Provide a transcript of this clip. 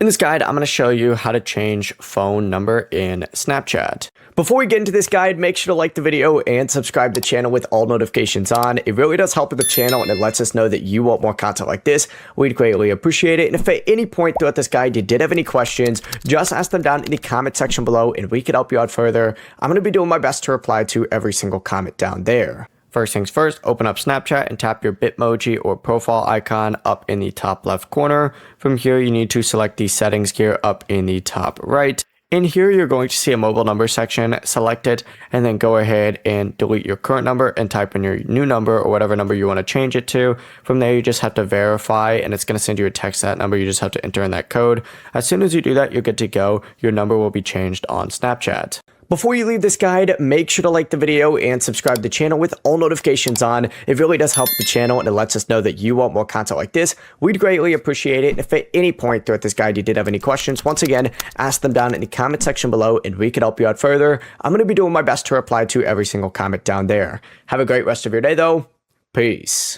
In this guide, I'm going to show you how to change phone number in Snapchat. Before we get into this guide, make sure to like the video and subscribe to the channel with all notifications on. It really does help with the channel and it lets us know that you want more content like this. We'd greatly appreciate it. And if at any point throughout this guide you did have any questions, just ask them down in the comment section below and we could help you out further. I'm going to be doing my best to reply to every single comment down there. First things first, open up Snapchat and tap your Bitmoji or profile icon up in the top left corner. From here, you need to select the settings gear up in the top right. In here, you're going to see a mobile number section. Select it and then go ahead and delete your current number and type in your new number or whatever number you want to change it to. From there, you just have to verify and it's going to send you a text to that number. You just have to enter in that code. As soon as you do that, you're good to go. Your number will be changed on Snapchat. Before you leave this guide, make sure to like the video and subscribe to the channel with all notifications on. It really does help the channel and it lets us know that you want more content like this. We'd greatly appreciate it. And if at any point throughout this guide you did have any questions, once again, ask them down in the comment section below and we can help you out further. I'm going to be doing my best to reply to every single comment down there. Have a great rest of your day though. Peace.